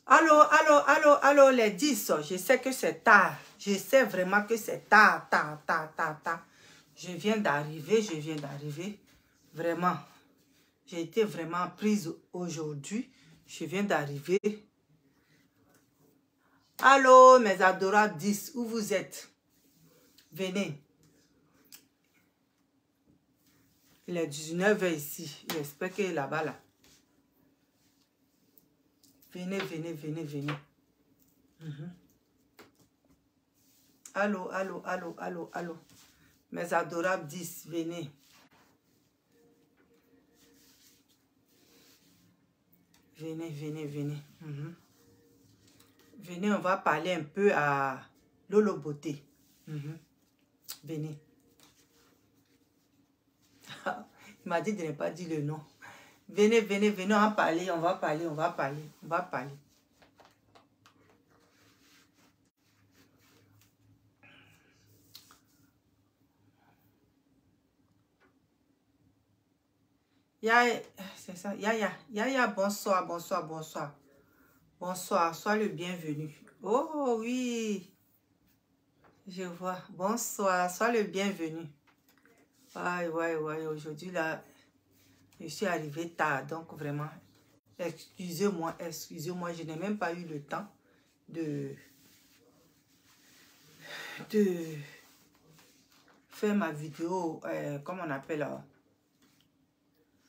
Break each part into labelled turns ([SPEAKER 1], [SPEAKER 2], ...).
[SPEAKER 1] Allô, allô, allô, allô, les 10. Je sais que c'est tard. Je sais vraiment que c'est tard, tard, tard, tard, tard. Je viens d'arriver, Vraiment. J'ai été vraiment prise aujourd'hui. Je viens d'arriver. Allô, mes adorables 10, où vous êtes? Venez. Il est 19h ici. J'espère que là-bas, là. Venez, venez, venez, venez. Allô, allô, allô, allô, allô. Mes adorables 10, venez. Venez, venez, venez. Venez, on va parler un peu à Lolo Beauté. Venez. Il m'a dit de ne pas dire le nom. Venez, venez, venez, on va parler, on va parler, on va parler, on va parler. C'est ça, Yaya, bonsoir, bonsoir, bonsoir. Bonsoir, sois le bienvenu. Oh oui, je vois. Bonsoir, sois le bienvenu. Ouais, ouais, ouais, aujourd'hui là, je suis arrivée tard, donc vraiment, excusez-moi, excusez-moi, je n'ai même pas eu le temps de faire ma vidéo, comme on appelle,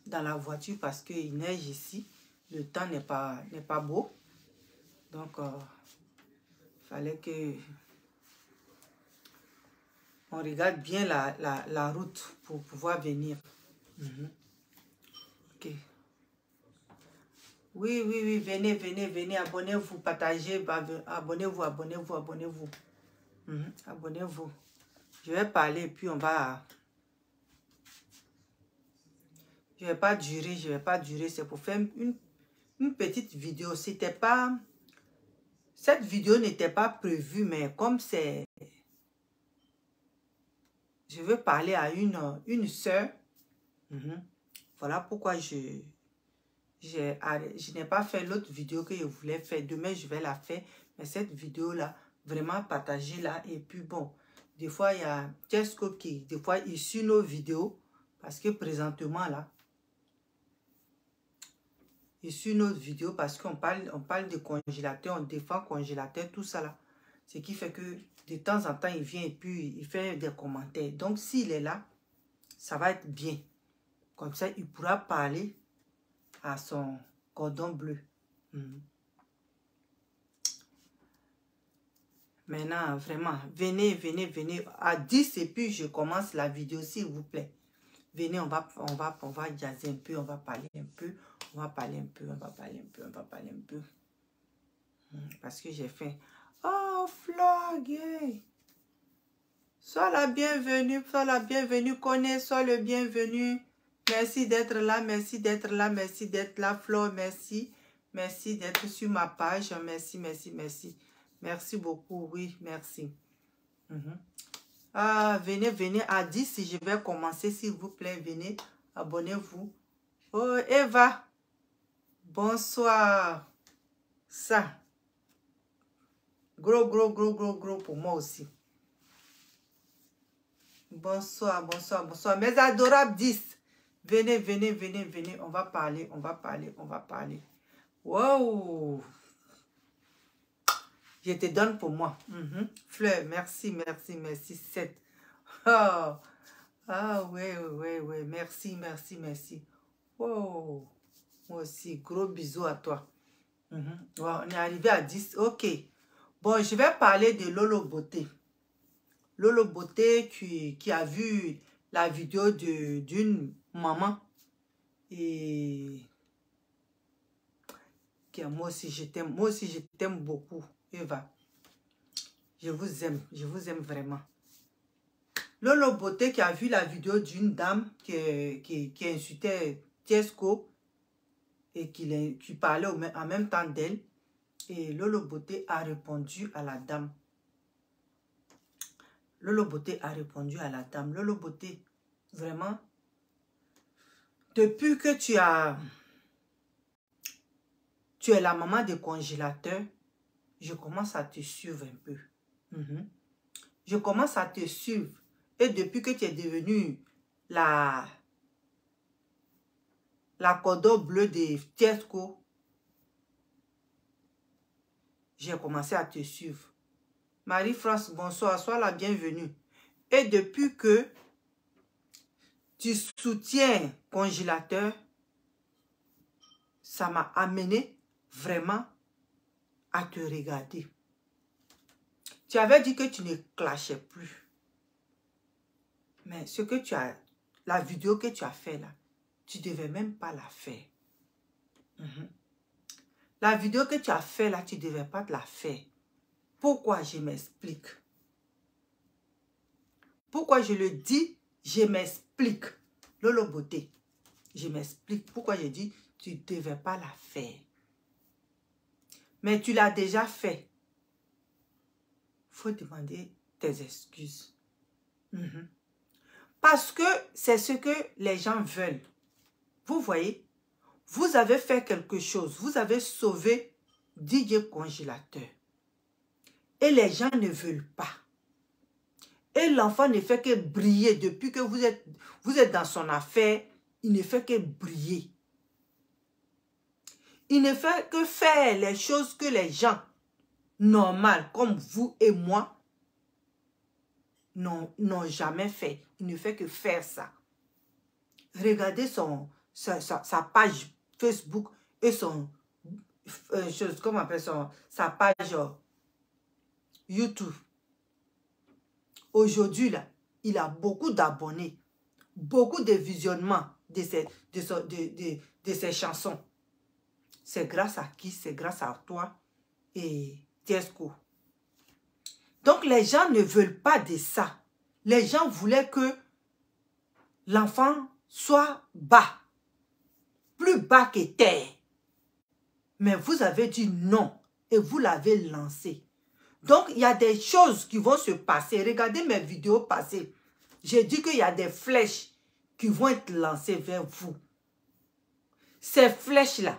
[SPEAKER 1] dans la voiture parce qu'il neige ici. Le temps n'est pas beau. Donc, il fallait que on regarde bien la route pour pouvoir venir. Ok. Oui, oui, oui, venez, venez, venez, abonnez-vous, partagez, abonnez-vous, abonnez-vous, abonnez-vous. Abonnez-vous. Je vais parler et puis on va... Je vais pas durer, c'est pour faire une petite vidéo. C'était pas... Cette vidéo n'était pas prévue, mais comme c'est... Je veux parler à une sœur. Voilà pourquoi je n'ai pas fait l'autre vidéo que je voulais faire. Demain, je vais la faire. Mais cette vidéo-là, vraiment partagez-la. Et puis bon, des fois, il y a Tesco qui, des fois, il suit nos vidéos. Parce que présentement, là, il suit nos vidéos parce qu'on parle de congélateur, on défend congélateur, tout ça là. Ce qui fait que de temps en temps, il vient et puis il fait des commentaires. Donc, s'il est là, ça va être bien. Comme ça, il pourra parler à son cordon bleu. Maintenant, vraiment, venez, venez, venez. À 10 et puis je commence la vidéo, s'il vous plaît. Venez, on va jazzer un peu, on va parler un peu. On va parler un peu, on va parler un peu, on va parler un peu. Parce que j'ai faim. Oh, Flog! Sois la bienvenue, connais, sois le bienvenu. Merci d'être là, merci d'être là, merci d'être là, Flo, merci. Merci d'être sur ma page, merci, merci, merci. Merci beaucoup, oui, merci. Venez, venez, à 10, si je vais commencer, s'il vous plaît, venez, abonnez-vous. Oh, Eva, bonsoir. Ça, gros, gros, gros, gros, gros pour moi aussi. Bonsoir, bonsoir, bonsoir. Mes adorables 10. Venez, venez, venez, venez. On va parler, on va parler, on va parler. Wow. Je te donne pour moi. Fleur, merci, merci, merci. 7. Oh. Ah, ouais, ouais, ouais. Merci, merci, merci. Wow. Moi aussi, gros bisous à toi. On est arrivé à 10. Ok. Bon, je vais parler de Lolo Beauté. Lolo Beauté qui a vu la vidéo d'une maman et que moi aussi je t'aime beaucoup, Eva. Je vous aime vraiment. Lolo Beauté qui a vu la vidéo d'une dame qui insultait Tesco et qui parlait en même temps d'elle. Et Lolo Beauté a répondu à la dame. Lolo Beauté a répondu à la dame. Lolo Beauté, vraiment, depuis que tu tu es la maman des congélateurs, je commence à te suivre un peu. Je commence à te suivre. Et depuis que tu es devenue la cordon bleu de Tesco, j'ai commencé à te suivre. Marie-France, bonsoir, sois la bienvenue. Et depuis que tu soutiens congélateur, ça m'a amené vraiment à te regarder. Tu avais dit que tu ne clashais plus. Mais ce que tu as, la vidéo que tu as fait là, tu ne devais même pas la faire. La vidéo que tu as fait là, tu ne devais pas la faire. Pourquoi? Je m'explique. Pourquoi je le dis? Je m'explique. Lolo Beauté, je m'explique. Pourquoi je dis tu ne devais pas la faire. Mais tu l'as déjà fait. Il faut demander tes excuses. Parce que c'est ce que les gens veulent. Vous voyez, vous avez fait quelque chose. Vous avez sauvé DJ Congélateur. Et les gens ne veulent pas. Et l'enfant ne fait que briller depuis que vous êtes dans son affaire. Il ne fait que briller. Il ne fait que faire les choses que les gens normaux, comme vous et moi, n'ont jamais fait. Il ne fait que faire ça. Regardez sa page Facebook et son comment on appelle sa page YouTube. Aujourd'hui, là, il a beaucoup d'abonnés, beaucoup de visionnements de ses chansons. C'est grâce à qui? C'est grâce à toi et Tesco. Donc, les gens ne veulent pas de ça. Les gens voulaient que l'enfant soit bas, plus bas que terre. Mais vous avez dit non et vous l'avez lancé. Donc, il y a des choses qui vont se passer. Regardez mes vidéos passées. J'ai dit qu'il y a des flèches qui vont être lancées vers vous. Ces flèches-là,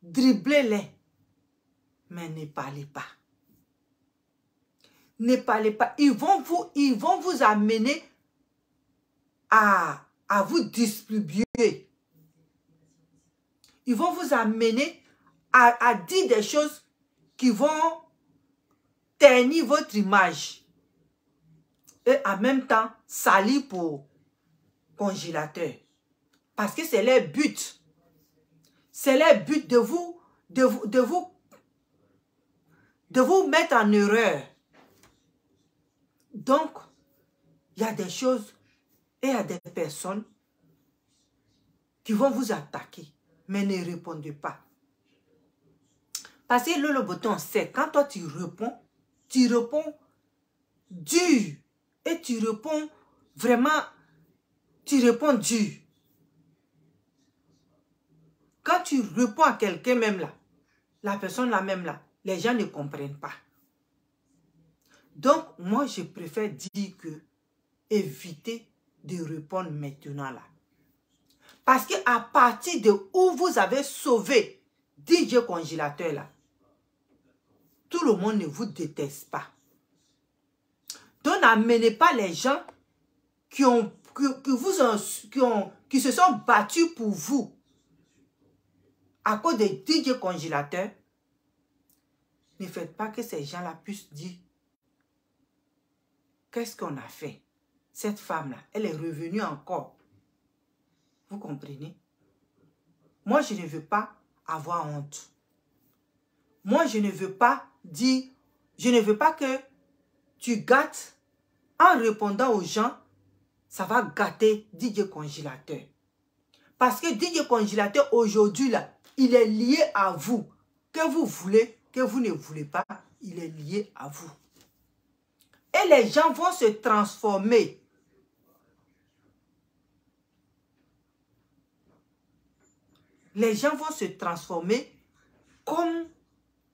[SPEAKER 1] dribblez-les. Mais ne parlez pas. Ne parlez pas. Ils vont vous amener à vous distribuer. Ils vont vous amener à dire des choses qui vont ternir votre image. Et en même temps, salir pour congélateur. Parce que c'est leur but. C'est leur but de vous mettre en erreur. Donc, il y a des choses et il y a des personnes qui vont vous attaquer, mais ne répondez pas. Parce que le bouton, c'est quand toi tu réponds dur. Et tu réponds vraiment, tu réponds dur. Quand tu réponds à quelqu'un même là, la personne là même là, les gens ne comprennent pas. Donc, moi, je préfère dire que évitez de répondre maintenant là. Parce qu'à partir de où vous avez sauvé DJ Congélateur là, tout le monde ne vous déteste pas. Donc, n'amenez pas les gens qui se sont battus pour vous à cause de DJ Congélateur. Ne faites pas que ces gens-là puissent dire qu'est-ce qu'on a fait. Cette femme-là, elle est revenue encore. Vous comprenez? Moi, je ne veux pas avoir honte. Moi, je ne veux pas dire, je ne veux pas que tu gâtes en répondant aux gens, ça va gâter DJ Congélateur. Parce que DJ Congélateur, aujourd'hui, là, il est lié à vous. Que vous voulez, que vous ne voulez pas, il est lié à vous. Et les gens vont se transformer. Les gens vont se transformer comme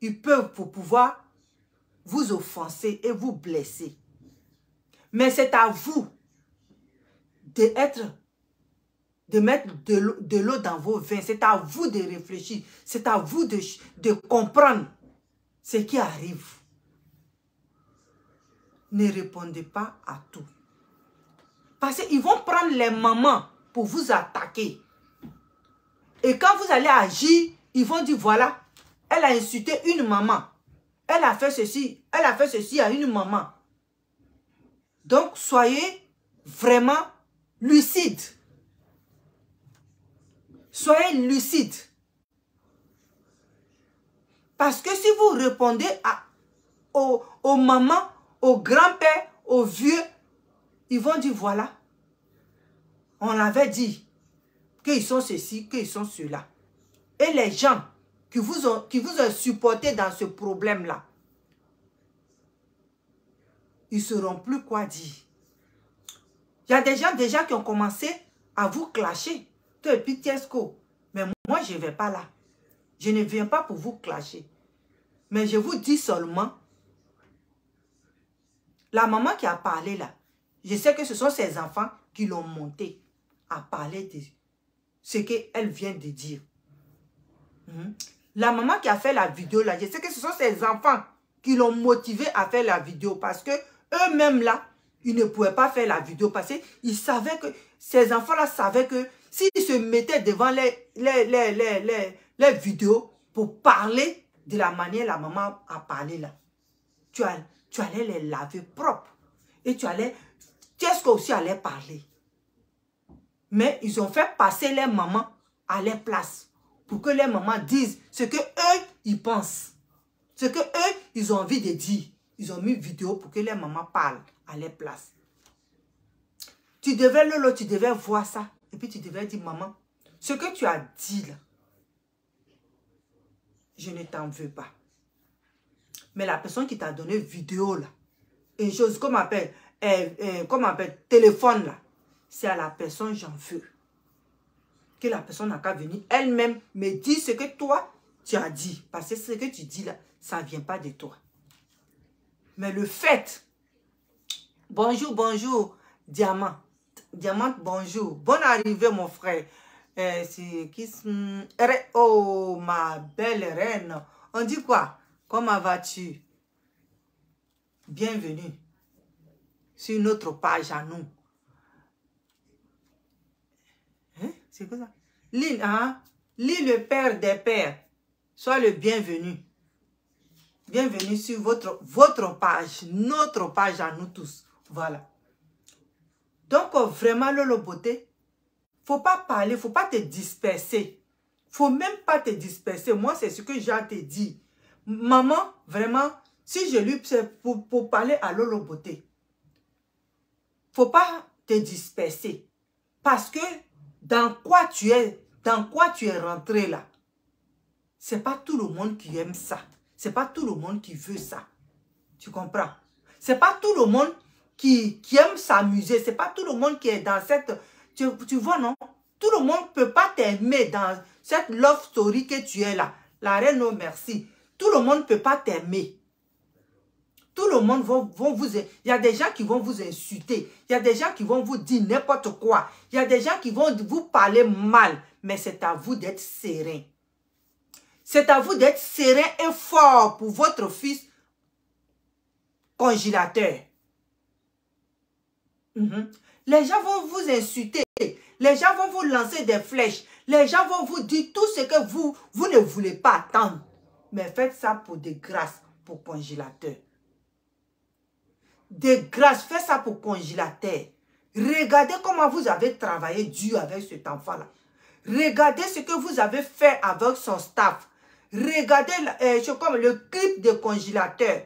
[SPEAKER 1] ils peuvent pour pouvoir vous offenser et vous blesser. Mais c'est à vous d'être de mettre de l'eau dans vos veins. C'est à vous de réfléchir. C'est à vous de comprendre ce qui arrive. Ne répondez pas à tout. Parce qu'ils vont prendre les mamans pour vous attaquer. Et quand vous allez agir, ils vont dire, voilà, elle a insulté une maman. Elle a fait ceci à une maman. Donc, soyez vraiment lucide. Soyez lucide. Parce que si vous répondez aux mamans, aux grands-pères, aux vieux, ils vont dire, voilà, on l'avait dit qu'ils sont ceci, qu'ils sont cela. Et les gens qui vous ont supporté dans ce problème-là, ils ne sauront plus quoi dire. Il y a des gens déjà qui ont commencé à vous clasher. Toi et puis Tiesco. Mais moi, je ne vais pas là. Je ne viens pas pour vous clasher. Mais je vous dis seulement, la maman qui a parlé là, je sais que ce sont ses enfants qui l'ont monté à parler de ce qu'elle vient de dire. La maman qui a fait la vidéo là, je sais que ce sont ses enfants qui l'ont motivé à faire la vidéo parce que eux-mêmes là, ils ne pouvaient pas faire la vidéo parce qu'ils savaient que, ces enfants-là savaient que s'ils se mettaient devant les vidéos pour parler de la manière la maman a parlé là, tu allais les laver propres. Et Tiesco aussi allait parler. Mais ils ont fait passer les mamans à leur place pour que les mamans disent ce que eux, ils pensent. Ce que eux, ils ont envie de dire. Ils ont mis une vidéo pour que les mamans parlent à leur place. Tu devais, Lolo, tu devais voir ça. Et puis tu devais dire, maman, ce que tu as dit là, je ne t'en veux pas. Mais la personne qui t'a donné vidéo là, une chose comme appelle, téléphone là, c'est à la personne j'en veux. Que la personne n'a qu'à venir elle-même me dire ce que toi, tu as dit. Parce que ce que tu dis là, ça ne vient pas de toi. Mais le fait, bonjour, bonjour, Diamant. Diamant, bonjour. Bonne arrivée, mon frère. C'est qui? Oh, ma belle reine. On dit quoi? Comment vas-tu? Bienvenue sur notre page à nous. Hein? C'est quoi ça? Lille, hein? Lille, le père des pères. Sois le bienvenu. Bienvenue sur votre page, notre page à nous tous. Voilà. Donc, vraiment, Lolo Beauté, faut pas parler, faut pas te disperser. Faut même pas te disperser. Moi, c'est ce que j'ai à te dire. Maman, vraiment, si je lui... C'est pour parler à Lolo Beauté. Faut pas te disperser. Parce que dans quoi tu es rentré là, c'est pas tout le monde qui aime ça. C'est pas tout le monde qui veut ça. Tu comprends? C'est pas tout le monde qui aime s'amuser. C'est pas tout le monde qui est dans cette... Tu vois, non? Tout le monde ne peut pas t'aimer dans cette love story que tu es là. La reine, non, merci. Tout le monde ne peut pas t'aimer. Tout le monde vont vous... Il y a des gens qui vont vous insulter. Il y a des gens qui vont vous dire n'importe quoi. Il y a des gens qui vont vous parler mal. Mais c'est à vous d'être serein. C'est à vous d'être serein et fort pour votre fils congélateur. Les gens vont vous insulter. Les gens vont vous lancer des flèches. Les gens vont vous dire tout ce que vous ne voulez pas attendre. Mais faites ça pour de grâce, pour congélateur. De grâce, faites ça pour congélateur. Regardez comment vous avez travaillé dur avec cet enfant-là. Regardez ce que vous avez fait avec son staff. Regardez comme le clip de congélateur.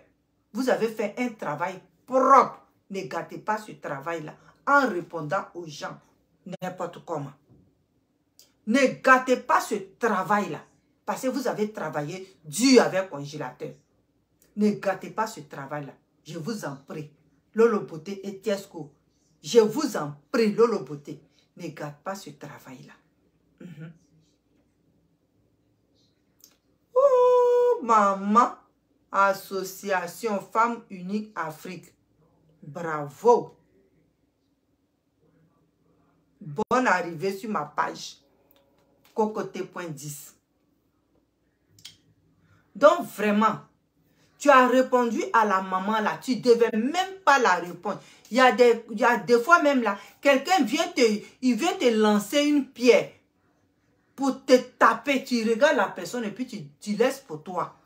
[SPEAKER 1] Vous avez fait un travail propre. Ne gâtez pas ce travail-là en répondant aux gens n'importe comment. Ne gâtez pas ce travail-là parce que vous avez travaillé dur avec congélateur. Ne gâtez pas ce travail-là. Je vous en prie. Lolo Beauté et Tiesco. Je vous en prie, Lolo Beauté. Ne gâte pas ce travail-là. Oh, maman. Association Femmes Uniques Afrique. Bravo. bonne arrivée sur ma page. Cocoté.10. Donc vraiment, tu as répondu à la maman là, tu ne devais même pas la répondre. Il y a des fois même là, quelqu'un vient te lancer une pierre pour te taper. Tu regardes la personne et puis tu laisses pour toi.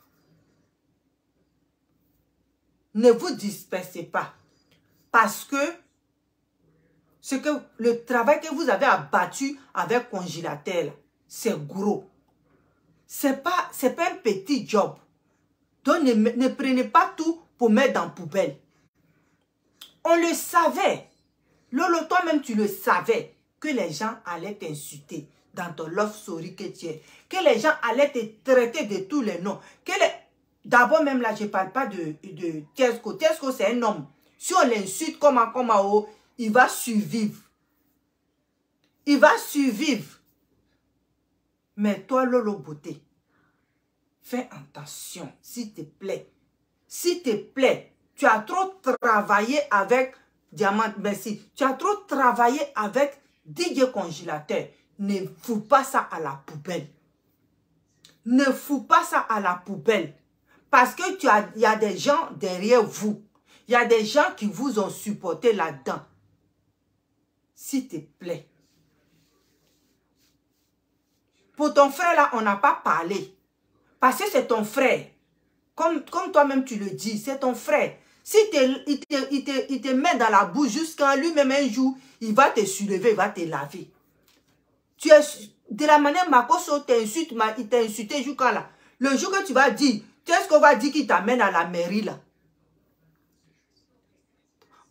[SPEAKER 1] Ne vous dispersez pas. Parce que le travail que vous avez abattu avec congélateur, c'est gros. C'est pas un petit job. Donc ne prenez pas tout pour mettre dans la poubelle. On le savait. Lolo, toi-même, tu le savais que les gens allaient t'insulter dans ton love story que tu es. Que les gens allaient te traiter de tous les noms. D'abord, même là, je ne parle pas de Tiesco. Tiesco, c'est un homme. Si on l'insulte comme il va survivre. Il va survivre. Mais toi, Lolo Beauté, fais attention, s'il te plaît. S'il te plaît, tu as trop travaillé avec Diamant, merci. Tu as trop travaillé avec DJ Congélateur. Ne fous pas ça à la poubelle. Ne fous pas ça à la poubelle. Parce que il y a des gens derrière vous. Il y a des gens qui vous ont supporté là-dedans. S'il te plaît. Pour ton frère là, on n'a pas parlé. Parce que c'est ton frère. Comme toi-même tu le dis, c'est ton frère. Si il te met dans la bouche jusqu'à lui-même un jour, il va te soulever, il va te laver. Tu es de la manière Makoso t'insulte, il t'a insulté jusqu'à là. Le jour que tu vas dire, tu sais ce qu'on va dire qu'il t'amène à la mairie là.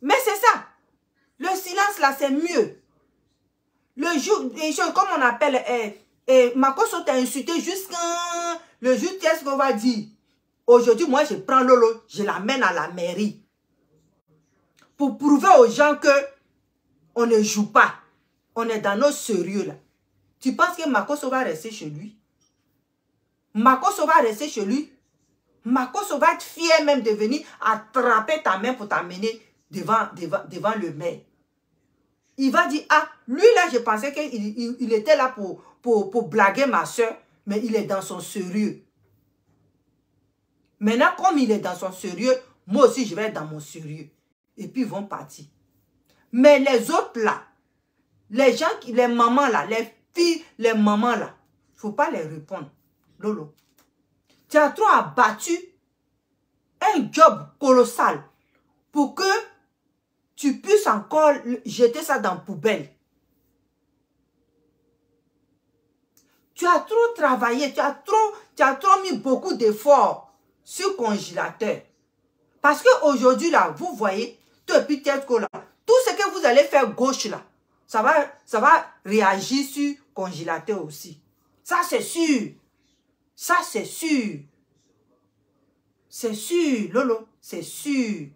[SPEAKER 1] Mais c'est ça. Le silence là, c'est mieux. Le jour, comme on appelle, Makoso t'a insulté jusqu'à le jour, tu sais ce qu'on va dire. Aujourd'hui, moi, je prends Lolo, je l'amène à la mairie. Pour prouver aux gens que on ne joue pas. On est dans nos sérieux là. Tu penses que Makoso va rester chez lui? Makoso va rester chez lui? Makoso va être fier même de venir attraper ta main pour t'amener devant le maire. Il va dire, ah, lui là, je pensais qu'il était là pour blaguer ma soeur, mais il est dans son sérieux. Maintenant, comme il est dans son sérieux, moi aussi, je vais être dans mon sérieux. Et puis, ils vont partir. Mais les autres là, les gens, les mamans là, les filles, les mamans là, il ne faut pas les répondre. Lolo, tu as trop abattu un job colossal pour que tu puisses encore jeter ça dans la poubelle. Tu as trop travaillé, tu as trop mis beaucoup d'efforts sur congélateur. Parce qu'aujourd'hui, là, vous voyez, depuis Tiesco là, tout ce que vous allez faire gauche là, ça va réagir sur congélateur aussi. Ça, c'est sûr. Ça, c'est sûr. C'est sûr, Lolo, c'est sûr.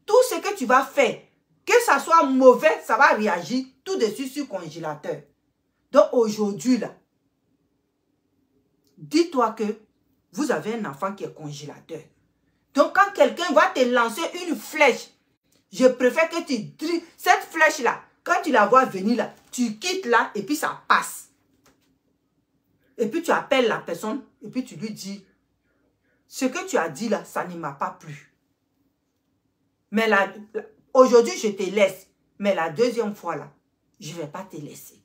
[SPEAKER 1] Tout ce que tu vas faire, que ça soit mauvais, ça va réagir tout de suite sur congélateur. Donc aujourd'hui, là, dis-toi que vous avez un enfant qui est congélateur. Donc quand quelqu'un va te lancer une flèche, je préfère que tu... Cette flèche-là, quand tu la vois venir là, tu quittes là et puis ça passe. Et puis tu appelles la personne et puis tu lui dis, ce que tu as dit là, ça ne m'a pas plu. Mais là, aujourd'hui, je te laisse. Mais la deuxième fois là, je ne vais pas te laisser.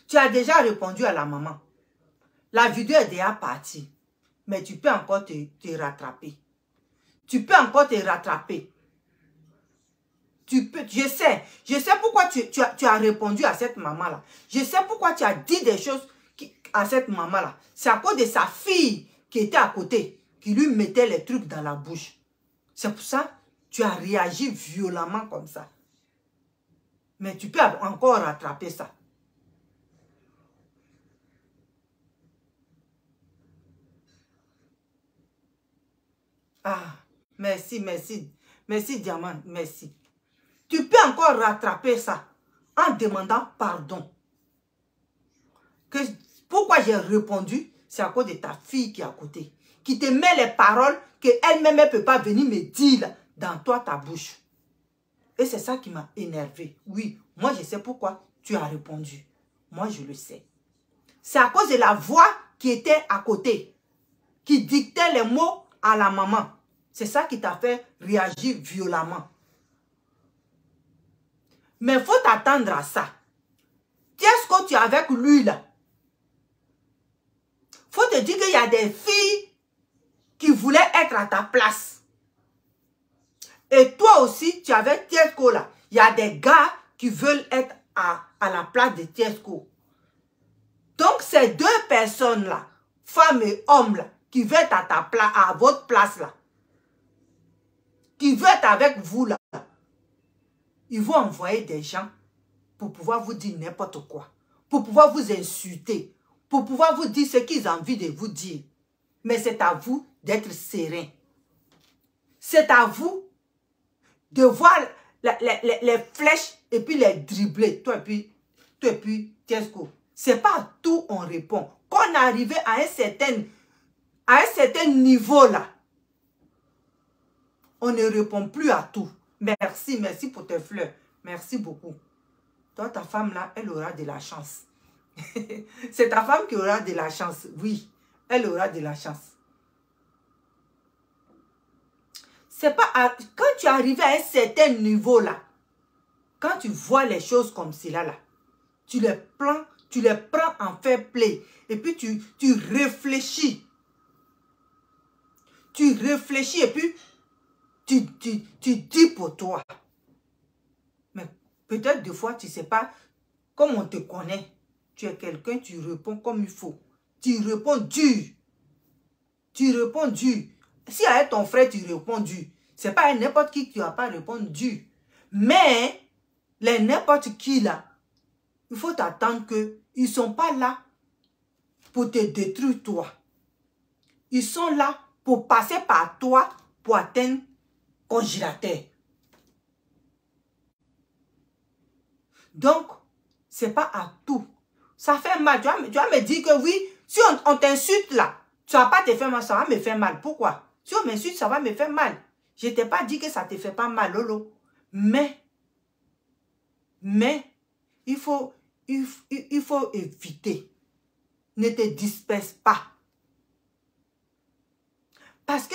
[SPEAKER 1] Tu as déjà répondu à la maman. La vidéo est déjà partie. Mais tu peux encore te rattraper. Tu peux encore te rattraper. Tu peux, je sais pourquoi tu as répondu à cette maman-là. Je sais pourquoi tu as dit des choses à cette maman-là. C'est à cause de sa fille qui était à côté, qui lui mettait les trucs dans la bouche. C'est pour ça que tu as réagi violemment comme ça. Mais tu peux encore rattraper ça. Ah, merci, merci. Merci, Diamant, merci. Tu peux encore rattraper ça en demandant pardon. Pourquoi j'ai répondu? C'est à cause de ta fille qui est à côté. Qui te met les paroles qu'elle-même ne peut pas venir me dire là, dans toi, ta bouche. Et c'est ça qui m'a énervé. Oui, moi je sais pourquoi tu as répondu. Moi je le sais. C'est à cause de la voix qui était à côté, qui dictait les mots à la maman. C'est ça qui t'a fait réagir violemment. Mais il faut t'attendre à ça. Qu'est-ce que tu es avec lui là? Faut te dire qu'il y a des filles qui voulaient être à ta place. Et toi aussi, tu avais Tiesco là. Il y a des gars qui veulent être à la place de Tiesco. Donc, ces deux personnes-là, femmes et hommes là, qui veulent être à ta place, à votre place là, qui veulent être avec vous là, ils vont envoyer des gens pour pouvoir vous dire n'importe quoi, pour pouvoir vous insulter, pour pouvoir vous dire ce qu'ils ont envie de vous dire. Mais c'est à vous d'être serein. C'est à vous de voir les flèches et puis les dribbler. Toi et puis Tiesco. C'est pas à tout on répond. Quand on est arrivé à un certain niveau là, on ne répond plus à tout. Merci, merci pour tes fleurs. Merci beaucoup. Toi, ta femme là, elle aura de la chance. C'est ta femme qui aura de la chance. Oui, elle aura de la chance. C'est pas quand tu es arrivé à un certain niveau là, quand tu vois les choses comme cela là, tu les prends en fair play. Et puis tu réfléchis. Tu réfléchis et puis tu dis pour toi. Mais peut-être des fois, tu ne sais pas, comme on te connaît, tu es quelqu'un, tu réponds comme il faut. Tu réponds dur. Tu réponds dur. Si avec ton frère, tu réponds dur. Ce n'est pas n'importe qui ne va pas répondre dur. Mais, les n'importe qui là, il faut t'attendre qu'ils ne sont pas là pour te détruire toi. Ils sont là pour passer par toi pour atteindre congélateur. Donc, ce n'est pas à tout. Ça fait mal. Tu vas me dire que oui, si on t'insulte là, ça ne va pas te faire mal, ça va me faire mal. Pourquoi? Si on m'insulte, ça va me faire mal. Je ne t'ai pas dit que ça ne te fait pas mal, Lolo. Mais, il faut éviter. Ne te disperse pas. Parce que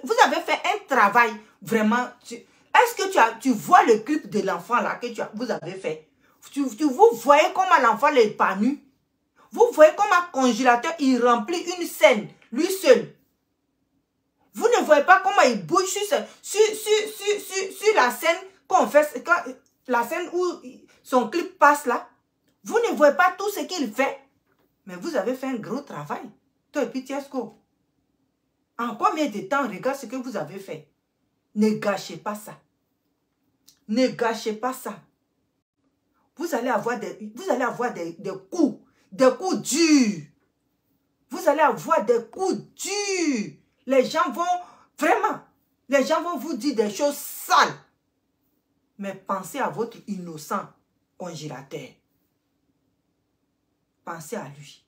[SPEAKER 1] vous avez fait un travail vraiment. Est-ce que tu vois le clip de l'enfant là que vous avez fait? Vous voyez comment l'enfant l'épanoui? Vous voyez comment un congélateur il remplit une scène, lui seul. Vous ne voyez pas comment il bouge sur la scène qu'on fait, la scène où son clip passe là. Vous ne voyez pas tout ce qu'il fait. Mais vous avez fait un gros travail. Toi et puis Tiesco. En combien de temps, regarde ce que vous avez fait. Ne gâchez pas ça. Ne gâchez pas ça. Vous allez avoir des coups. Des coups durs. Vous allez avoir des coups durs. Les gens vont, vraiment, les gens vont vous dire des choses sales. Mais pensez à votre innocent congélateur. Pensez à lui.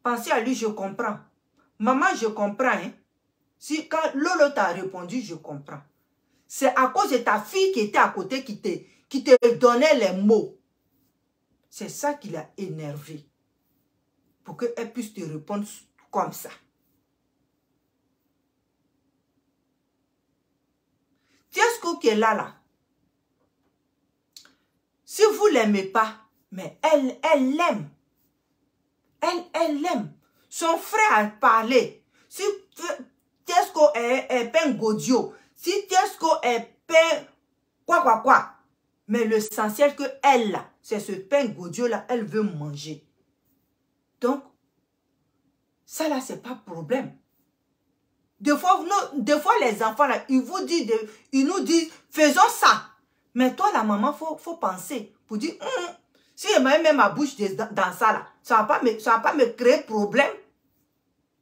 [SPEAKER 1] Pensez à lui, je comprends. Maman, je comprends. Hein? Si quand Lolo t'a répondu, je comprends. C'est à cause de ta fille qui était à côté qui te donnait les mots. C'est ça qui l'a énervé. Pour qu'elle puisse te répondre comme ça. Tiesco qui est là. Si vous ne l'aimez pas, mais elle l'aime. Elle l'aime. Son frère a parlé. Si Tiesco est peint Godio, si Tiesco est peint quoi. Mais l'essentiel que elle a, c'est ce pain Godio là, elle veut manger. Donc, ça là, c'est pas problème. Des fois, les enfants là, ils nous disent, faisons ça. Mais toi, la maman, faut penser pour dire, si je mets ma bouche dans ça là, ça va pas me créer problème.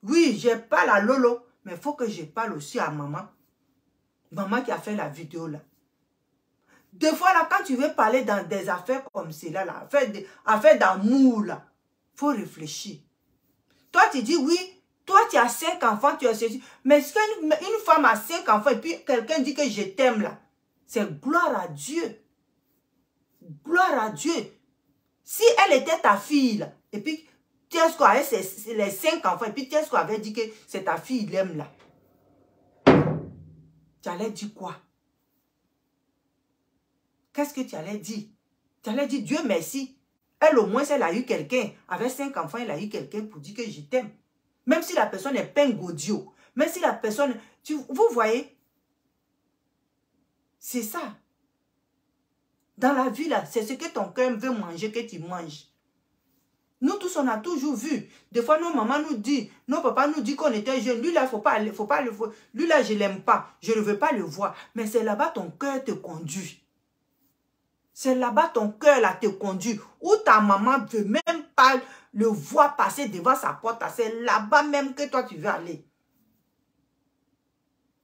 [SPEAKER 1] Oui, je parle à Lolo, mais il faut que je parle aussi à maman. Maman qui a fait la vidéo là. Des fois là, quand tu veux parler dans des affaires comme cela là, affaires d'amour là, faut réfléchir. Toi, tu dis oui, toi, tu as 5 enfants, tu as ceci. Mais une femme a 5 enfants et puis quelqu'un dit que je t'aime là. C'est gloire à Dieu. Gloire à Dieu. Si elle était ta fille là, et puis Tiesco avait les 5 enfants, et puis Tiesco avait dit que c'est ta fille, il aime là. Tu allais dire quoi? Qu'est-ce que tu allais dire? Tu allais dire Dieu merci. Elle au moins, elle a eu quelqu'un. Avec 5 enfants, elle a eu quelqu'un pour dire que je t'aime. Même si la personne est pas un godio. Même si la personne... vous voyez? C'est ça. Dans la vie, là, c'est ce que ton cœur veut manger que tu manges. Nous tous, on a toujours vu. Des fois, nos mamans nous disent, nos papas nous disent qu'on était jeunes. Lui, là, lui, là, je ne l'aime pas. Je ne veux pas le voir. Mais c'est là-bas ton cœur te conduit. C'est là-bas ton cœur là te conduit. Où ta maman ne veut même pas le voir passer devant sa porte. C'est là-bas même que toi, tu veux aller.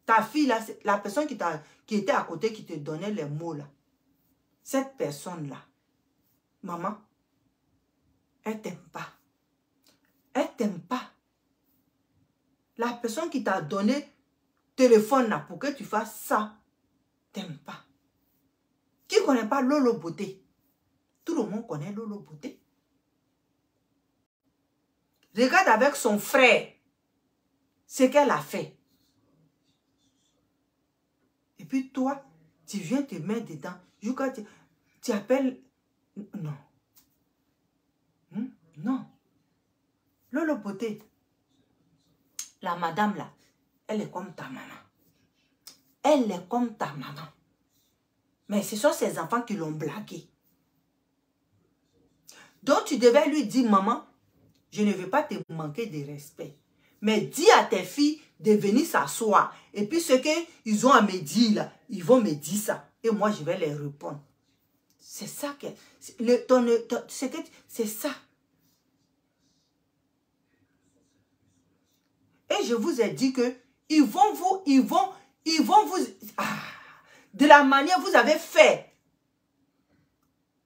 [SPEAKER 1] Ta fille, là, la personne qui était à côté, qui te donnait les mots, là. Cette personne-là, maman, elle t'aime pas. Elle t'aime pas. La personne qui t'a donné téléphone là pour que tu fasses ça, t'aime pas. Qui ne connaît pas Lolo Beauté? Tout le monde connaît Lolo Beauté. Regarde avec son frère ce qu'elle a fait. Et puis toi, tu viens te mettre dedans. Jusqu'à tu appelles... Non. Non. Lolo Beauté, la madame là, elle est comme ta maman. Elle est comme ta maman. Mais ce sont ses enfants qui l'ont blagué. Donc tu devais lui dire, maman, je ne veux pas te manquer de respect. Mais dis à tes filles de venir s'asseoir. Et puis ce qu'ils ont à me dire là, ils vont me dire ça. Et moi je vais les répondre. C'est ça que... C'est ça. Et je vous ai dit que ils vont vous... de la manière vous avez fait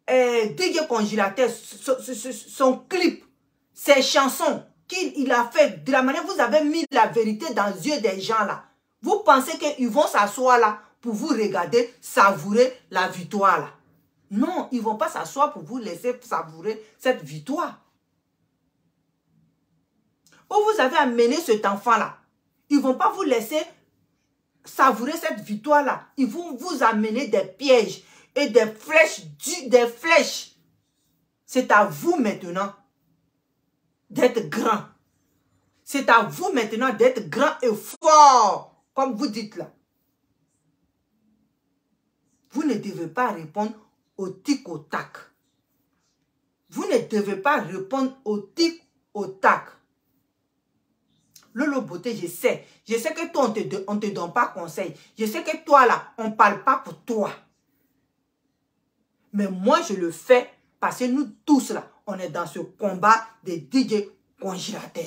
[SPEAKER 1] DJ Congélateur, son clip, ses chansons qu'il a fait, de la manière vous avez mis la vérité dans les yeux des gens là. Vous pensez qu'ils vont s'asseoir là pour vous regarder, savourer la victoire là. Non, ils ne vont pas s'asseoir pour vous laisser savourer cette victoire. Où vous avez amené cet enfant là, ils ne vont pas vous laisser savourer cette victoire là. Ils vont vous amener des pièges et des flèches. C'est à vous maintenant d'être grand. C'est à vous maintenant d'être grand et fort, comme vous dites là. Vous ne devez pas répondre au tic au tac. Vous ne devez pas répondre au tic au tac. Lolo Beauté, je sais que toi, on ne te donne pas conseil. Je sais que toi, là, on ne parle pas pour toi. Mais moi, je le fais parce que nous tous, là, on est dans ce combat de DJ Congélateur.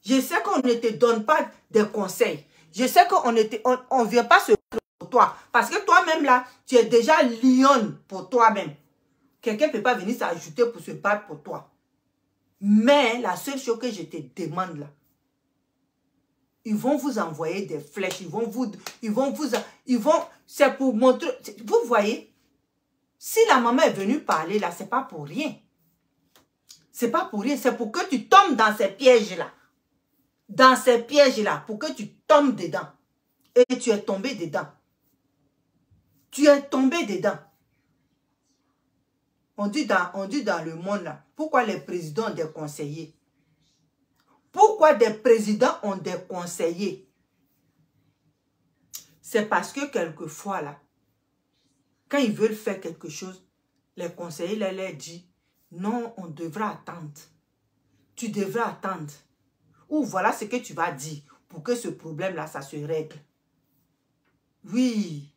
[SPEAKER 1] Je sais qu'on ne te donne pas des conseils. Je sais qu'on ne vient pas se battre pour toi. Parce que toi-même, là, tu es déjà lionne pour toi-même. Quelqu'un ne peut pas venir s'ajouter pour se battre pour toi. Mais la seule chose que je te demande là, ils vont vous envoyer des flèches, c'est pour montrer, vous voyez, si la maman est venue parler là, c'est pas pour rien. C'est pas pour rien, c'est pour que tu tombes dans ces pièges là. Dans ces pièges là, pour que tu tombes dedans. Et tu es tombé dedans. Tu es tombé dedans. On dit dans le monde là, pourquoi les présidents ont des conseillers? Pourquoi des présidents ont des conseillers? C'est parce que quelquefois là, quand ils veulent faire quelque chose, les conseillers leur disent, non, on devra attendre. Tu devras attendre. Ou voilà ce que tu vas dire pour que ce problème là, ça se règle. Oui.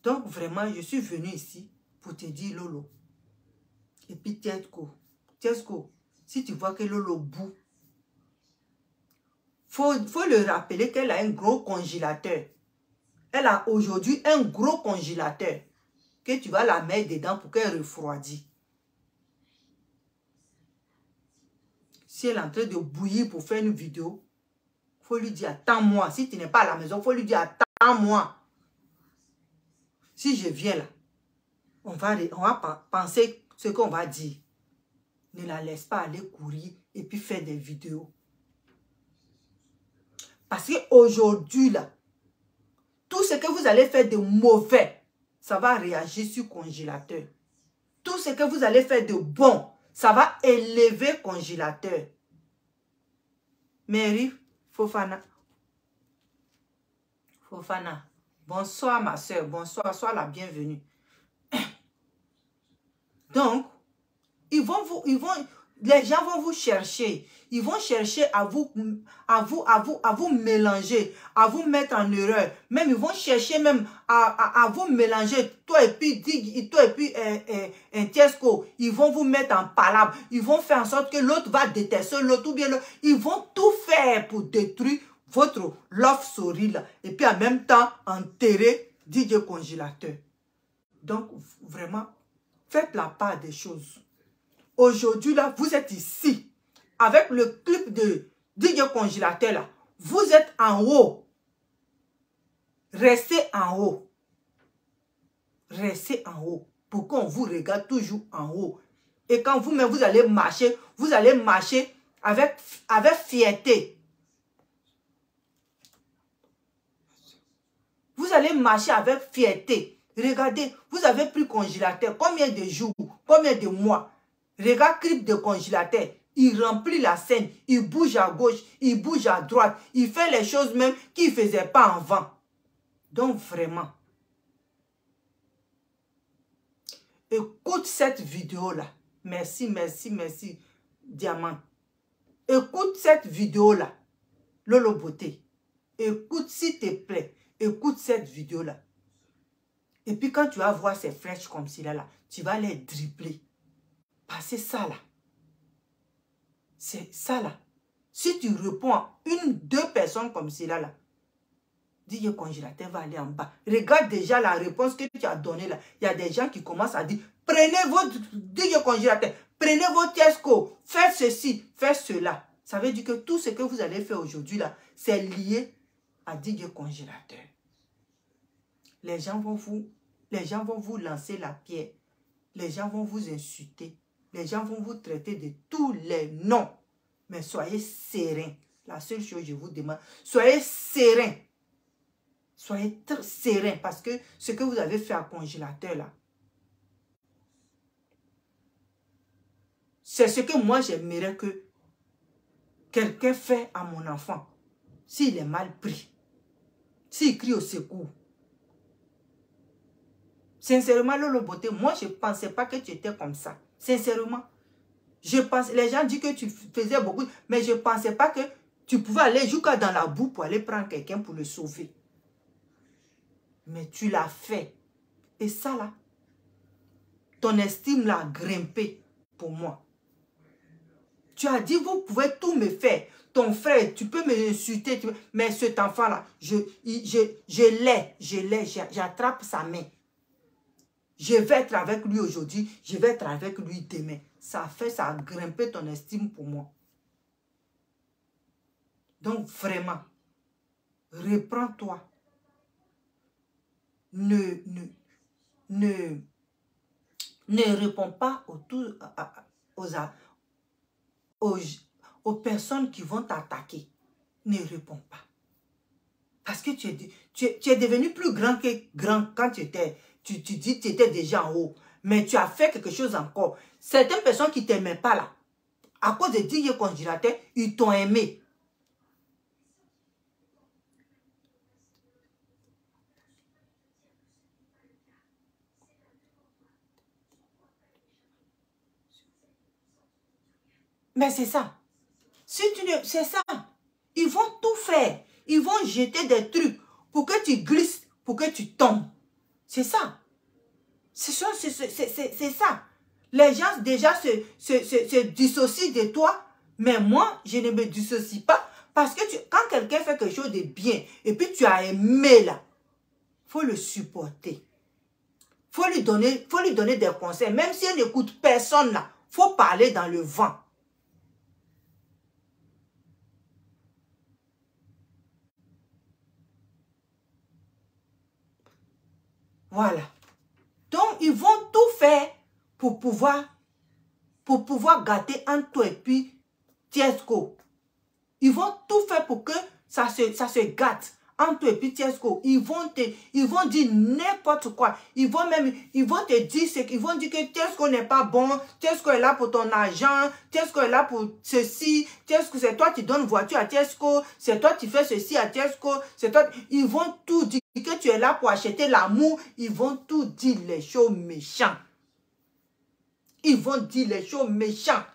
[SPEAKER 1] Donc vraiment, je suis venue ici pour te dire Lolo. Et puis Tiesco, si tu vois que Lolo boue, faut le rappeler qu'elle a un gros congélateur. Elle a aujourd'hui un gros congélateur que tu vas la mettre dedans pour qu'elle refroidisse. Si elle est en train de bouillir pour faire une vidéo, il faut lui dire, attends-moi. Si tu n'es pas à la maison, il faut lui dire, attends-moi. Si je viens là, on va penser ce qu'on va dire. Ne la laisse pas aller courir et puis faire des vidéos. Parce qu'aujourd'hui, là, tout ce que vous allez faire de mauvais, ça va réagir sur le congélateur. Tout ce que vous allez faire de bon, ça va élever le congélateur. Mary Fofana. Fofana. Bonsoir ma soeur, bonsoir, sois la bienvenue. Donc, les gens vont vous chercher. Ils vont chercher à vous mélanger, à vous mettre en erreur. Même ils vont chercher même à vous mélanger. Toi et puis Tiesco, ils vont vous mettre en palabre. Ils vont faire en sorte que l'autre va détester l'autre ou bien l'autre. Ils vont tout faire pour détruire votre love story là. Et puis en même temps enterrer DJ Congélateur. Donc vraiment, faites la part des choses. Aujourd'hui, là, vous êtes ici, avec le clip de DJ Congélateur, là. Vous êtes en haut. Restez en haut. Restez en haut. Pour qu'on vous regarde toujours en haut. Et quand vous-même, vous allez marcher avec fierté. Vous allez marcher avec fierté. Regardez, vous avez pris Congélateur. Combien de jours, combien de mois? Regarde clip de Congélateur. Il remplit la scène. Il bouge à gauche. Il bouge à droite. Il fait les choses même qu'il ne faisait pas avant. Donc vraiment. Écoute cette vidéo-là. Merci, merci, merci. Diamant. Écoute cette vidéo-là. Lolo Beauté. Écoute s'il te plaît. Écoute cette vidéo-là. Et puis quand tu vas voir ces flèches comme cela, tu vas les dribbler. C'est ça là. C'est ça là. Si tu réponds à deux personnes comme cela là, DJ Congélateur va aller en bas. Regarde déjà la réponse que tu as donnée là. Il y a des gens qui commencent à dire, prenez votre DJ Congélateur, prenez votre Tiesco, faites ceci, faites cela. Ça veut dire que tout ce que vous allez faire aujourd'hui là, c'est lié à DJ Congélateur. Les gens vont vous lancer la pierre. Les gens vont vous insulter. Les gens vont vous traiter de tous les noms. Mais soyez serein. La seule chose que je vous demande, soyez serein. Soyez très serein parce que ce que vous avez fait à Congélateur là, c'est ce que moi j'aimerais que quelqu'un fait à mon enfant. S'il est mal pris, s'il crie au secours. Sincèrement, Lolo Beauté, moi je ne pensais pas que tu étais comme ça. Sincèrement. Les gens disent que tu faisais beaucoup, mais je ne pensais pas que tu pouvais aller jusqu'à dans la boue pour aller prendre quelqu'un pour le sauver. Mais tu l'as fait. Et ça là, ton estime l'a grimpé pour moi. Tu as dit, vous pouvez tout me faire. Ton frère, tu peux m'insulter, mais cet enfant-là, j'attrape sa main. Je vais être avec lui aujourd'hui, je vais être avec lui demain. Ça a grimpé ton estime pour moi. Donc vraiment, reprends-toi. Ne réponds pas aux personnes qui vont t'attaquer. Ne réponds pas. Parce que tu es devenu plus grand que grand quand tu dis que tu étais déjà en haut. Mais tu as fait quelque chose encore. Certaines personnes qui ne t'aimaient pas là, à cause de DJ Congélateur, ils t'ont aimé. Mais c'est ça. C'est ça. Ils vont tout faire. Ils vont jeter des trucs pour que tu glisses, pour que tu tombes. C'est ça. C'est ça. Les gens déjà se dissocient de toi. Mais moi, je ne me dissocie pas. Parce que quand quelqu'un fait quelque chose de bien, et puis tu as aimé là, il faut le supporter. Il faut lui donner des conseils. Même si elle n'écoute personne là, il faut parler dans le vent. Voilà. Donc, ils vont tout faire pour pouvoir gâter entre toi et puis Tiesco. Ils vont tout faire pour que ça se gâte entre toi et puis Tiesco. Ils vont dire n'importe quoi. Ils vont te dire que Tiesco n'est pas bon. Tiesco est là pour ton argent. Tiesco est là pour ceci. Tiesco, c'est toi qui donnes voiture à Tiesco. C'est toi qui fais ceci à Tiesco. C'est toi. Ils vont tout dire que tu es là pour acheter l'amour. Ils vont tout dire les choses méchantes. Ils vont dire les choses méchantes.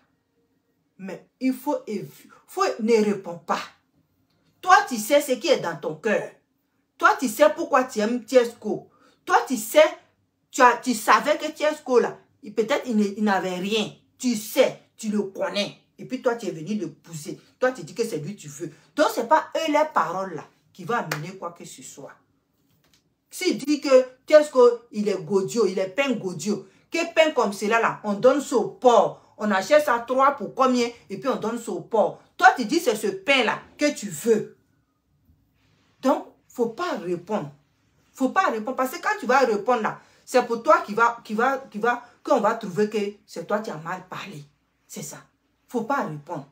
[SPEAKER 1] Mais il faut ne réponds pas. Toi, tu sais ce qui est dans ton cœur. Toi, tu sais pourquoi tu aimes Tiesco. Toi, tu sais, tu savais que Tiesco, là, peut-être il n'avait rien. Tu sais, tu le connais. Et puis toi, tu es venu le pousser. Toi, tu dis que c'est lui que tu veux. Donc, ce n'est pas eux les paroles là qui vont amener quoi que ce soit. S'il dit que Tiesco, il est godio, il est pain godio. Que pain comme cela là, on donne ça au porc. On achète ça 3 pour combien et puis on donne ça au porc. Toi, tu dis c'est ce pain-là que tu veux. Donc, il ne faut pas répondre. Il ne faut pas répondre. Parce que quand tu vas répondre là, c'est pour toi qu'on va trouver que c'est toi qui as mal parlé. C'est ça. Il ne faut pas répondre.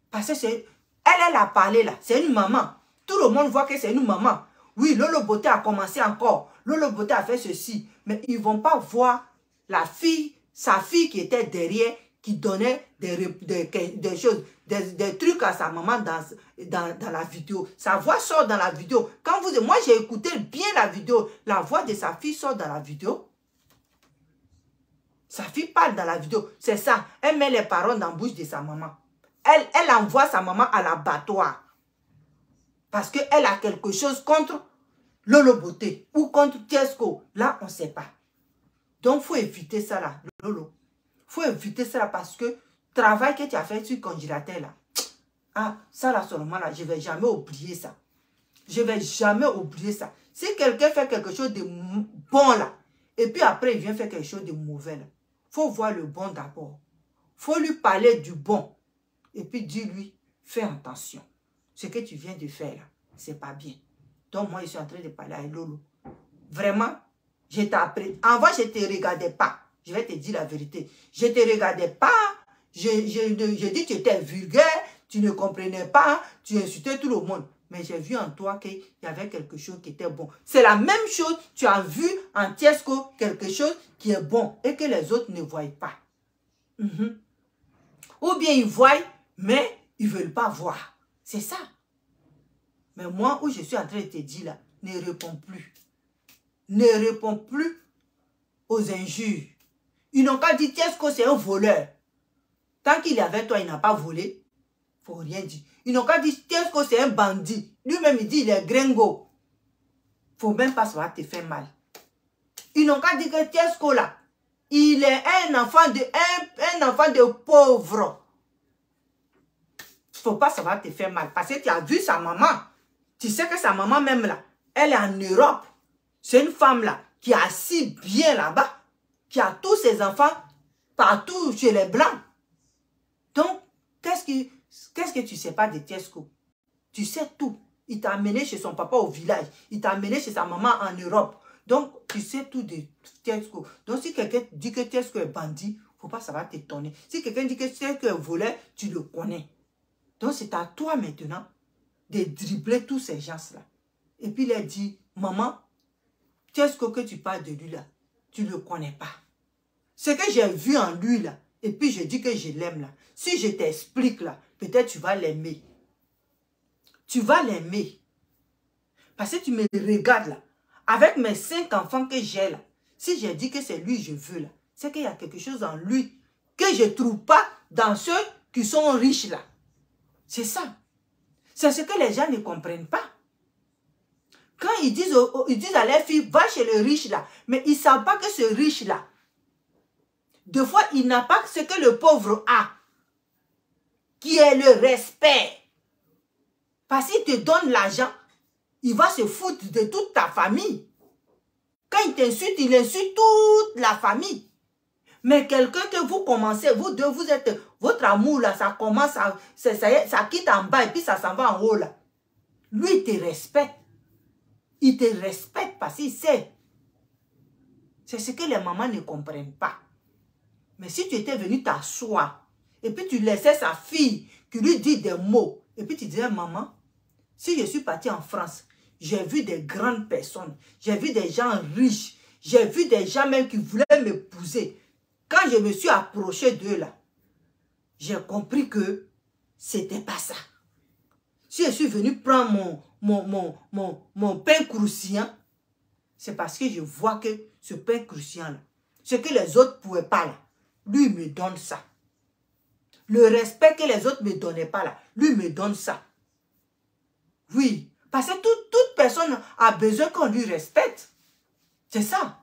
[SPEAKER 1] Parce que elle a parlé là. C'est une maman. Tout le monde voit que c'est une maman. Oui, Lolo Beauté a commencé encore. Lolo Beauté a fait ceci. Mais ils ne vont pas voir la fille, sa fille qui était derrière, qui donnait des choses, des trucs à sa maman dans la vidéo. Sa voix sort dans la vidéo. Moi, j'ai écouté bien la vidéo. La voix de sa fille sort dans la vidéo. Sa fille parle dans la vidéo. C'est ça. Elle met les paroles dans la bouche de sa maman. Elle envoie sa maman à l'abattoir. Parce qu'elle a quelque chose contre Lolo Beauté ou contre Tiesco. Là, on ne sait pas. Donc, il faut éviter ça là, Lolo. Il faut éviter ça là parce que le travail que tu as fait sur le congélateur là, ah, ça là seulement là, je ne vais jamais oublier ça. Je ne vais jamais oublier ça. Si quelqu'un fait quelque chose de bon là, et puis après il vient faire quelque chose de mauvais là, il faut voir le bon d'abord. Il faut lui parler du bon. Et puis dis-lui, fais attention. Ce que tu viens de faire là, c'est pas bien. Donc moi, je suis en train de parler à Lolo. Vraiment, je t'ai appris. Avant, je ne te regardais pas. Je vais te dire la vérité. Je ne te regardais pas. J'ai dit que tu étais vulgaire, tu ne comprenais pas, tu insultais tout le monde. Mais j'ai vu en toi qu'il y avait quelque chose qui était bon. C'est la même chose, tu as vu en Tiesco quelque chose qui est bon et que les autres ne voient pas. Ou bien ils voient, mais ils ne veulent pas voir. C'est ça. Mais moi, où je suis en train de te dire là, ne réponds plus. Ne réponds plus aux injures. Ils n'ont pas dit Tiesco c'est un voleur. Tant qu'il est avec toi, il n'a pas volé. Il ne faut rien dire. Ils n'ont pas dit Tiesco c'est un bandit. Lui-même, il dit il est gringo. Il ne faut même pas savoir te faire mal. Ils n'ont pas dit que Tiesco là, il est un enfant de pauvre. Il ne faut pas savoir te faire mal. Parce que tu as vu sa maman. Tu sais que sa maman même là, elle est en Europe. C'est une femme là qui est assise bien là-bas. Qui a tous ses enfants partout chez les Blancs. Donc, qu'est-ce que tu ne sais pas de Tiesco? Tu sais tout. Il t'a amené chez son papa au village. Il t'a amené chez sa maman en Europe. Donc, tu sais tout de Tiesco. Donc, si quelqu'un dit que Tiesco est bandit, il ne faut pas savoir t'étonner. Si quelqu'un dit que Tiesco est voleur, tu le connais. Donc, c'est à toi maintenant de dribbler tous ces gens-là. Et puis, il a dit, maman, Tiesco que tu parles de lui là, tu ne le connais pas. Ce que j'ai vu en lui là, et puis je dis que je l'aime là. Si je t'explique là, peut-être tu vas l'aimer. Tu vas l'aimer. Parce que tu me regardes là. Avec mes 5 enfants que j'ai là. Si j'ai dit que c'est lui que je veux là, c'est qu'il y a quelque chose en lui que je ne trouve pas dans ceux qui sont riches là. C'est ça. C'est ce que les gens ne comprennent pas. Quand ils disent à leurs filles, va chez le riche là, mais ils ne savent pas que ce riche là, deux fois, il n'a pas ce que le pauvre a, qui est le respect. Parce qu'il te donne l'argent, il va se foutre de toute ta famille. Quand il t'insulte, il insulte toute la famille. Mais quelqu'un que vous commencez, vous deux, vous êtes, votre amour là, ça commence, ça quitte en bas et puis ça s'en va en haut là. Lui, il te respecte. Il te respecte parce qu'il sait C'est ce que les mamans ne comprennent pas. Mais si tu étais venu t'asseoir, et puis tu laissais sa fille qui lui dit des mots, et puis tu disais, maman, si je suis partie en France, j'ai vu des grandes personnes, j'ai vu des gens riches, j'ai vu des gens même qui voulaient m'épouser. Quand je me suis approchée d'eux là, j'ai compris que c'était pas ça. Si je suis venue prendre mon pain croustillant, c'est parce que je vois que ce pain croustillant là, ce que les autres ne pouvaient pas là, lui me donne ça. Le respect que les autres ne me donnaient pas là, lui me donne ça. Oui, parce que toute personne a besoin qu'on lui respecte. C'est ça.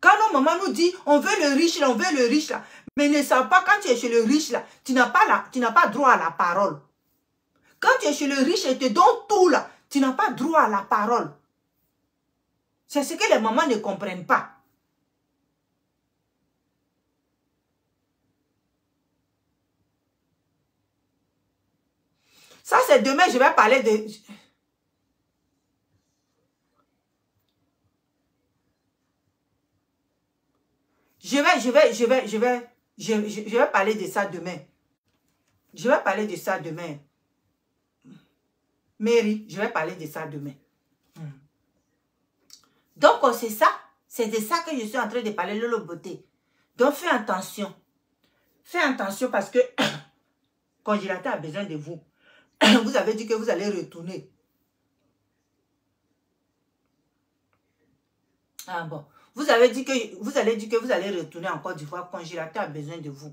[SPEAKER 1] Quand nos mamans nous disent, on veut le riche là, on veut le riche là, mais ils ne savent pas quand tu es chez le riche là, tu n'as pas droit à la parole. Quand tu es chez le riche et te donne tout là, tu n'as pas droit à la parole. C'est ce que les mamans ne comprennent pas. Ça, c'est demain, je vais parler de... Je vais parler de ça demain. Je vais parler de ça demain. Mary, je vais parler de ça demain. Donc, c'est ça. C'est de ça que je suis en train de parler, Lolo Beauté. Donc, fais attention. Fais attention parce que congélateur a besoin de vous. Vous avez dit que vous allez retourner. Ah bon. Vous avez dit que vous allez retourner en Côte d'Ivoire. Congélateur a besoin de vous.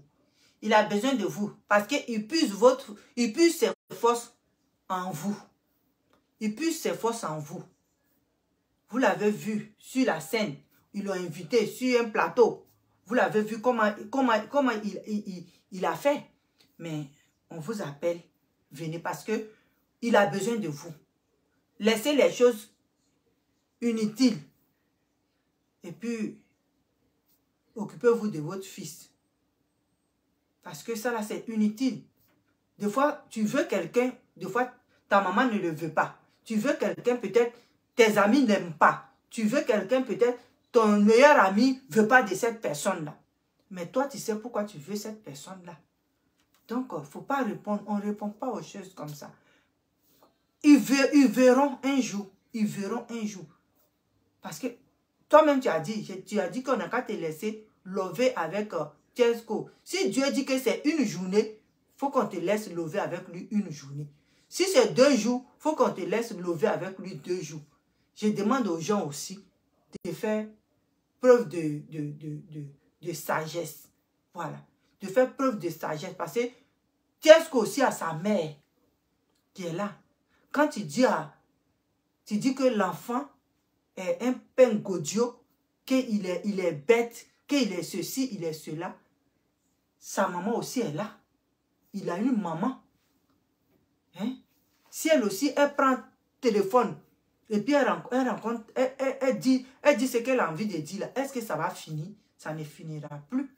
[SPEAKER 1] Il a besoin de vous parce qu'il puise ses forces en vous. Il puise ses forces en vous. Vous l'avez vu sur la scène. Ils l'ont invité sur un plateau. Vous l'avez vu comment il a fait. Mais on vous appelle. Venez parce que il a besoin de vous. Laissez les choses inutiles. Et puis, occupez-vous de votre fils. Parce que ça là, c'est inutile. Des fois, tu veux quelqu'un, des fois, ta maman ne le veut pas. Tu veux quelqu'un, peut-être, tes amis n'aiment pas. Tu veux quelqu'un, peut-être, ton meilleur ami ne veut pas de cette personne-là. Mais toi, tu sais pourquoi tu veux cette personne-là. Donc, il ne faut pas répondre. On ne répond pas aux choses comme ça. Ils verront un jour. Ils verront un jour. Parce que toi-même, tu as dit qu'on n'a qu'à te laisser lover avec Tiesco. Si Dieu dit que c'est une journée, il faut qu'on te laisse lover avec lui une journée. Si c'est 2 jours, il faut qu'on te laisse lover avec lui 2 jours. Je demande aux gens aussi de faire preuve de sagesse. Voilà. De faire preuve de sagesse. Parce que Tiesco aussi a sa mère qui est là. Quand tu dis que l'enfant est un pengodio, qu'il est bête, qu'il est ceci, il est cela, sa maman aussi est là. Il a une maman. Hein? Si elle aussi, elle prend le téléphone et puis elle dit ce qu'elle a envie de dire là, est-ce que ça va finir? Ça ne finira plus.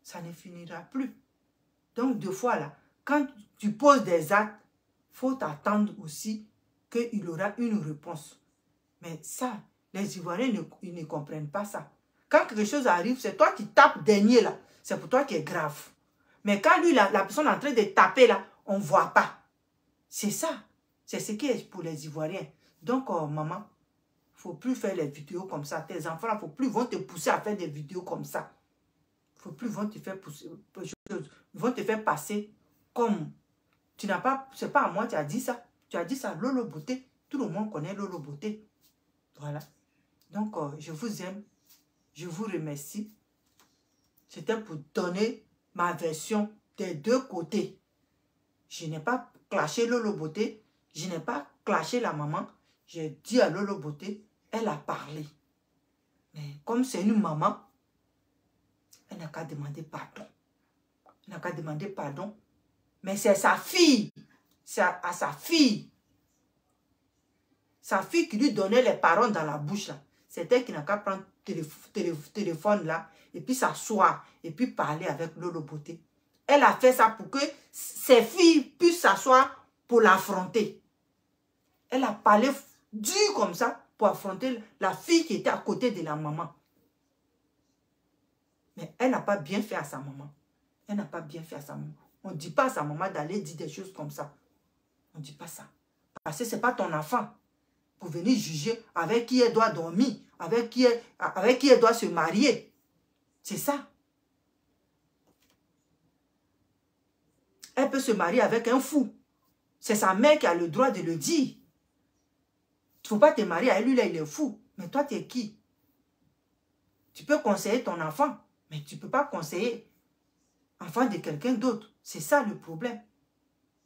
[SPEAKER 1] Ça ne finira plus. Donc, 2 fois là, quand tu poses des actes, il faut t'attendre aussi qu'il y aura une réponse. Mais ça, les Ivoiriens, ils ne comprennent pas ça. Quand quelque chose arrive, c'est toi qui tapes dernier là. C'est pour toi qui est grave. Mais quand lui, la personne est en train de taper là, on ne voit pas. C'est ça. C'est ce qui est pour les Ivoiriens. Donc, maman, il ne faut plus faire les vidéos comme ça. Tes enfants, il faut plus vont te pousser à faire des vidéos comme ça. Il ne faut plus vont te faire pousser. Ils vont te faire passer comme... Tu n'as pas... C'est pas à moi, tu as dit ça. Tu as dit ça, Lolo Beauté. Tout le monde connaît Lolo Beauté. Voilà. Donc, je vous aime. Je vous remercie. C'était pour donner ma version des 2 côtés. Je n'ai pas clashé Lolo Beauté. Je n'ai pas clashé la maman. J'ai dit à Lolo Beauté, elle a parlé. Mais comme c'est une maman, elle n'a qu'à demander pardon. Elle n'a qu'à demander pardon. Mais c'est sa fille. C'est à sa fille. Sa fille qui lui donnait les paroles dans la bouche. C'est elle qui n'a qu'à prendre le téléphone là. Et puis s'asseoir. Et puis parler avec Lolo Beauté. Elle a fait ça pour que ses filles puissent s'asseoir pour l'affronter. Elle a parlé dur comme ça pour affronter la fille qui était à côté de la maman. Mais elle n'a pas bien fait à sa maman. Elle n'a pas bien fait à sa maman. On ne dit pas à sa maman d'aller dire des choses comme ça. On ne dit pas ça. Parce que ce n'est pas ton enfant. Pour venir juger avec qui elle doit dormir, avec qui elle doit se marier. C'est ça. Elle peut se marier avec un fou. C'est sa mère qui a le droit de le dire. Il ne faut pas te marier avec lui, là, il est fou. Mais toi, tu es qui? Tu peux conseiller ton enfant, mais tu ne peux pas conseiller l'enfant de quelqu'un d'autre. C'est ça le problème.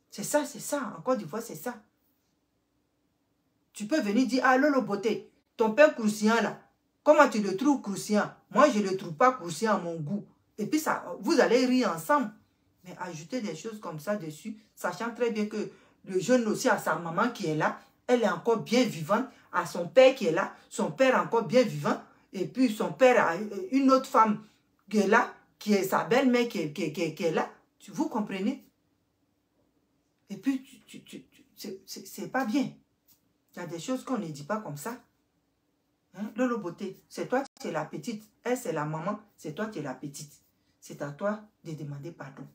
[SPEAKER 1] C'est ça. Encore une fois, c'est ça. Tu peux venir dire, ah, Lolo Beauté, ton père croustillant là, comment tu le trouves croustillant? Moi, je ne le trouve pas croustillant à mon goût. Et puis, ça, vous allez rire ensemble. Mais ajouter des choses comme ça dessus, sachant très bien que le jeune aussi a sa maman qui est là, elle est encore bien vivante, à son père qui est là, son père est encore bien vivant, et puis son père a une autre femme qui est là, qui est sa belle-mère qui est là. Vous comprenez? Et puis, c'est pas bien. Il y a des choses qu'on ne dit pas comme ça. Hein? Lolo Beauté, c'est toi qui es la petite. Elle, c'est la maman. C'est toi qui es la petite. C'est à toi de demander pardon.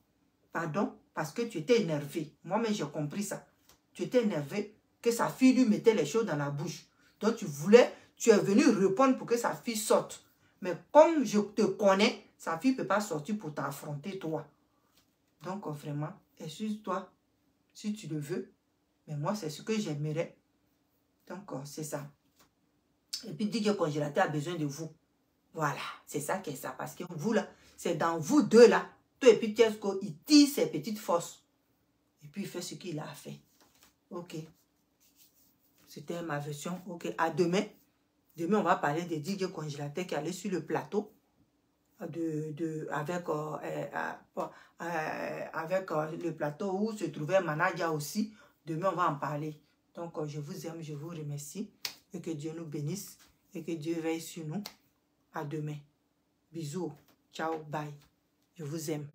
[SPEAKER 1] Pardon parce que tu étais énervé. Moi-même, j'ai compris ça. Tu étais énervé que sa fille lui mettait les choses dans la bouche. Donc, tu es venu répondre pour que sa fille sorte. Mais comme je te connais, sa fille ne peut pas sortir pour t'affronter, toi. Donc, vraiment, excuse-toi si tu le veux. Mais moi, c'est ce que j'aimerais. Donc, c'est ça. Et puis, dit que le congélateur a besoin de vous. Voilà, c'est ça qui est ça. Parce que vous, là, c'est dans vous deux, là. Toi et puis, Tiesco, il tire ses petites forces. Et puis, il fait ce qu'il a fait. Ok. C'était ma version. Ok, à demain. Demain, on va parler de DJ congélateur qui allait sur le plateau. Avec le plateau où se trouvait Manadia aussi. Demain, on va en parler. Donc, je vous aime, je vous remercie. Et que Dieu nous bénisse. Et que Dieu veille sur nous. À demain. Bisous. Ciao. Bye. Je vous aime.